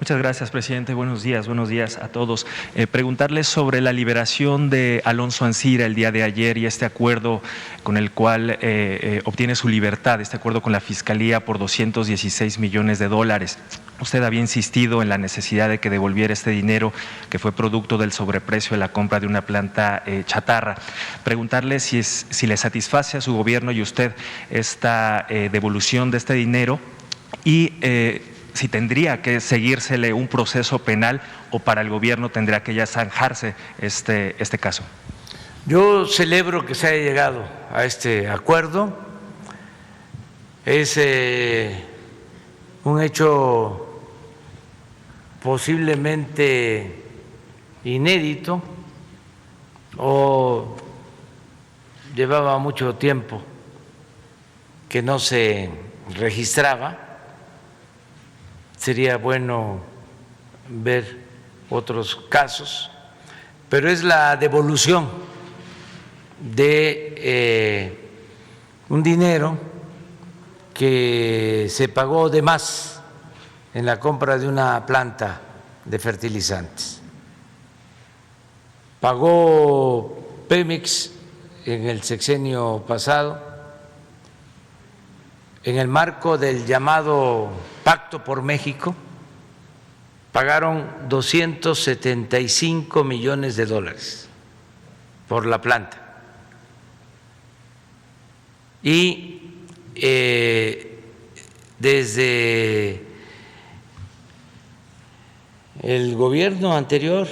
Muchas gracias, presidente. Buenos días a todos. Preguntarles sobre la liberación de Alonso Ancira el día de ayer y este acuerdo con el cual obtiene su libertad, este acuerdo con la Fiscalía por 216 millones de dólares. Usted había insistido en la necesidad de que devolviera este dinero que fue producto del sobreprecio de la compra de una planta chatarra. Preguntarle si le satisface a su gobierno y usted esta devolución de este dinero y si tendría que seguírsele un proceso penal o para el gobierno tendría que ya zanjarse este caso. Yo celebro que se haya llegado a este acuerdo. Es un hecho posiblemente inédito o llevaba mucho tiempo que no se registraba. Sería bueno ver otros casos, pero es la devolución de un dinero que se pagó de más en la compra de una planta de fertilizantes. Pagó Pemex en el sexenio pasado en el marco del llamado Pacto por México, pagaron 275 millones de dólares por la planta. Y desde el gobierno anterior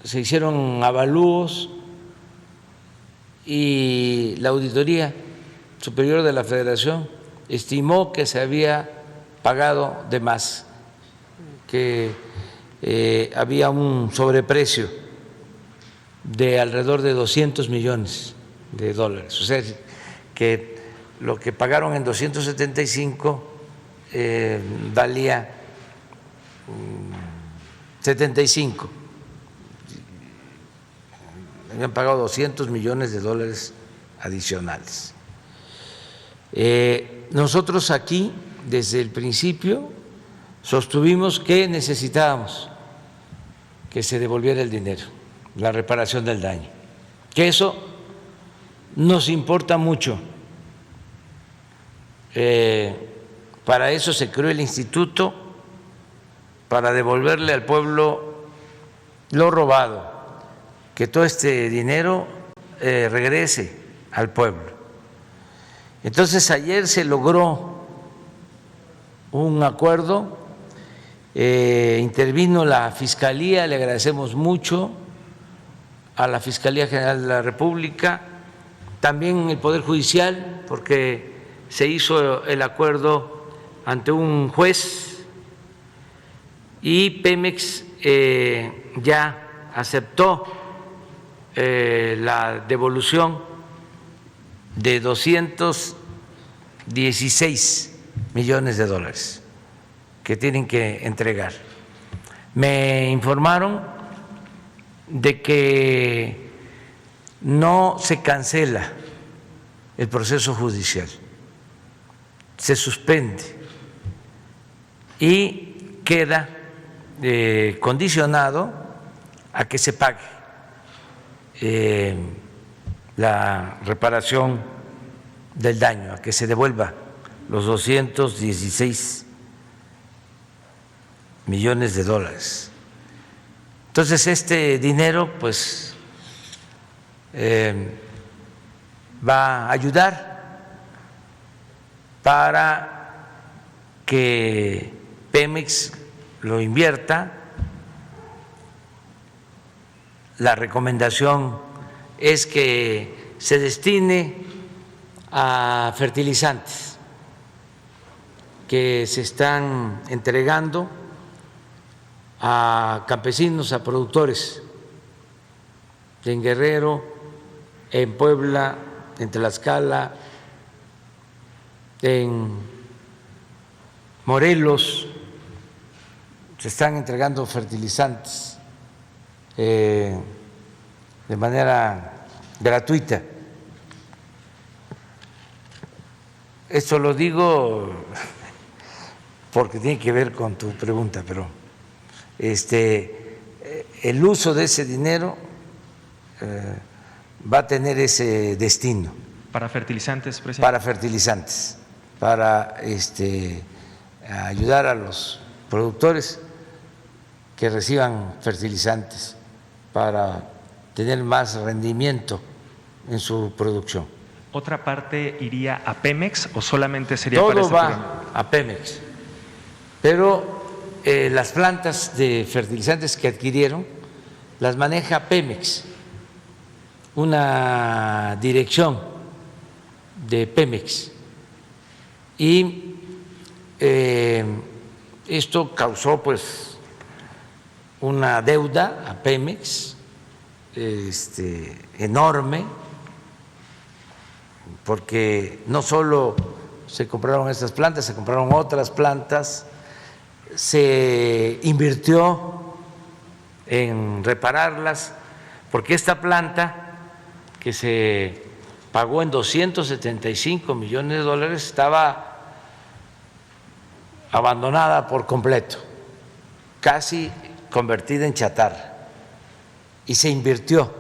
se hicieron avalúos y la Auditoría Superior de la Federación estimó que se había pagado de más, que había un sobreprecio de alrededor de 200 millones de dólares. O sea, que lo que pagaron en 275 valía 75. Habían pagado 200 millones de dólares adicionales. Nosotros aquí, desde el principio, sostuvimos que necesitábamos que se devolviera el dinero, la reparación del daño, que eso nos importa mucho. Para eso se creó el instituto, para devolverle al pueblo lo robado, que todo este dinero regrese al pueblo. Entonces ayer se logró un acuerdo, intervino la Fiscalía, le agradecemos mucho a la Fiscalía General de la República, también el Poder Judicial, porque se hizo el acuerdo ante un juez y Pemex ya aceptó la devolución de 216 millones de dólares que tienen que entregar. Me informaron de que no se cancela el proceso judicial, se suspende y queda condicionado a que se pague la reparación del daño, a que se devuelva los 216 millones de dólares. Entonces este dinero pues va a ayudar para que Pemex lo invierta. La recomendación es que se destine a fertilizantes que se están entregando a campesinos, a productores en Guerrero, en Puebla, en Tlaxcala, en Morelos. Se están entregando fertilizantes de manera gratuita. Esto lo digo porque tiene que ver con tu pregunta, pero el uso de ese dinero va a tener ese destino. ¿Para fertilizantes, presidente? Para fertilizantes, para ayudar a los productores que reciban fertilizantes para tener más rendimiento en su producción. ¿Otra parte iría a Pemex o solamente sería Todo para este va programa? a Pemex, pero las plantas de fertilizantes que adquirieron las maneja Pemex, una dirección de Pemex, y esto causó pues una deuda a Pemex enorme, porque no solo se compraron estas plantas, se compraron otras plantas, se invirtió en repararlas, porque esta planta que se pagó en 275 millones de dólares estaba abandonada por completo, casi convertida en chatarra, y se invirtió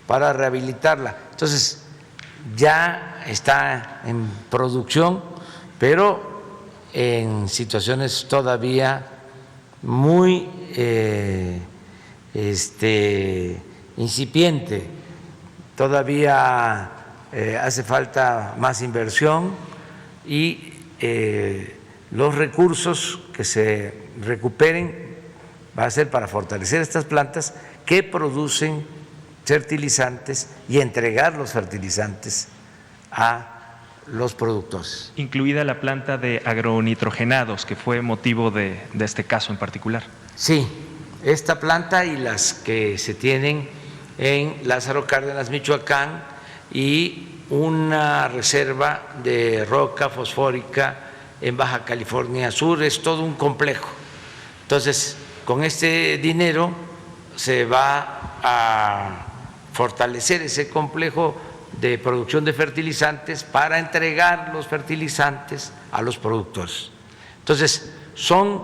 para rehabilitarla. Entonces, ya está en producción, pero en situaciones todavía muy incipiente, todavía hace falta más inversión y los recursos que se recuperen va a ser para fortalecer estas plantas que producen fertilizantes y entregar los fertilizantes a los productores. Incluida la planta de agronitrogenados, que fue motivo de este caso en particular. Sí, esta planta y las que se tienen en Lázaro Cárdenas, Michoacán, y una reserva de roca fosfórica en Baja California Sur, es todo un complejo. Entonces, con este dinero se va a fortalecer ese complejo de producción de fertilizantes para entregar los fertilizantes a los productores. Entonces, son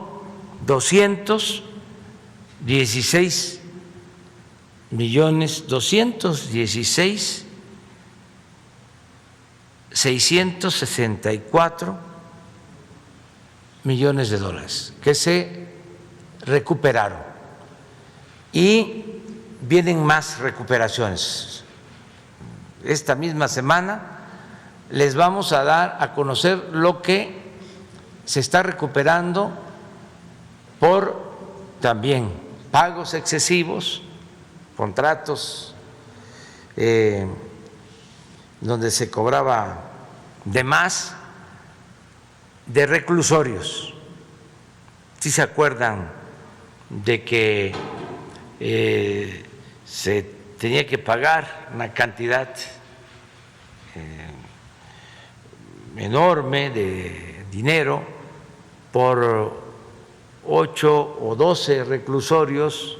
216 millones, 216 664 millones de dólares que se recuperaron, y vienen más recuperaciones. Esta misma semana les vamos a dar a conocer lo que se está recuperando por también pagos excesivos, contratos donde se cobraba de más, de reclusorios. ¿Sí se acuerdan de que se tenía que pagar una cantidad enorme de dinero por 8 o 12 reclusorios,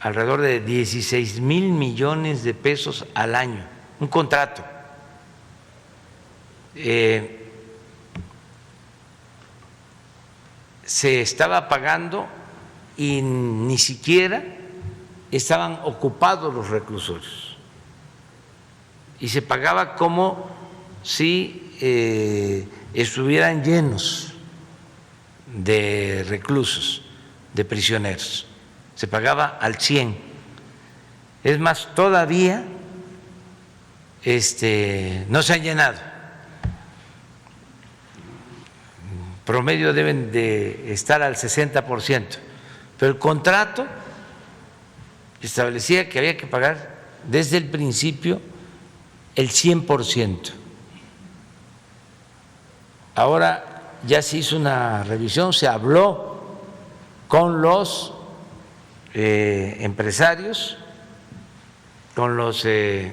alrededor de 16,000 millones de pesos al año, un contrato? Se estaba pagando y ni siquiera estaban ocupados los reclusorios, y se pagaba como si estuvieran llenos de reclusos, de prisioneros. Se pagaba al 100. Es más, todavía no se han llenado. Promedio deben de estar al 60%, pero el contrato establecía que había que pagar desde el principio el 100%. Ahora ya se hizo una revisión, se habló con los empresarios, con los que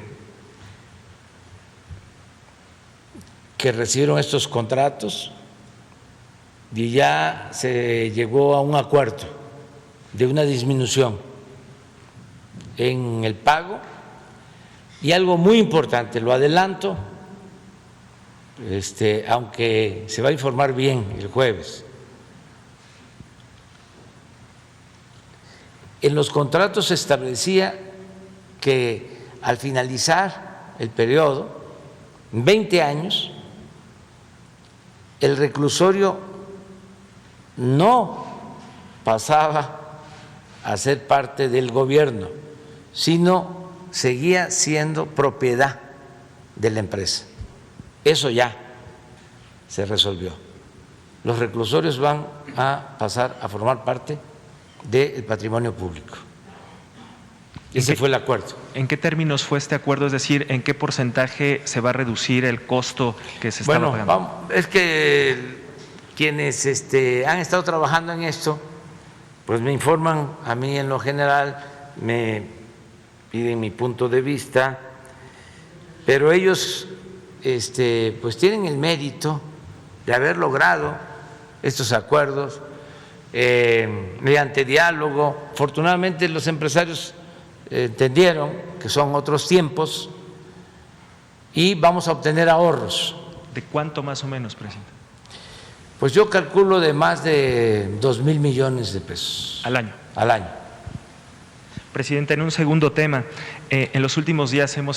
recibieron estos contratos, y ya se llegó a un acuerdo de una disminución en el pago. Y algo muy importante, lo adelanto, aunque se va a informar bien el jueves. En los contratos se establecía que al finalizar el periodo, 20 años, el reclusorio no pasaba a ser parte del gobierno, sino seguía siendo propiedad de la empresa. Eso ya se resolvió. Los reclusorios van a pasar a formar parte del patrimonio público. Ese fue el acuerdo. ¿En qué términos fue este acuerdo? Es decir, ¿en qué porcentaje se va a reducir el costo que se estaba pagando? Es que quienes han estado trabajando en esto, pues me informan a mí en lo general, me piden mi punto de vista, pero ellos pues tienen el mérito de haber logrado estos acuerdos mediante diálogo. Afortunadamente los empresarios entendieron que son otros tiempos y vamos a obtener ahorros. ¿De cuánto más o menos, presidente? Pues yo calculo de más de 2,000 millones de pesos. Al año. Al año. Presidente, en un segundo tema, en los últimos días hemos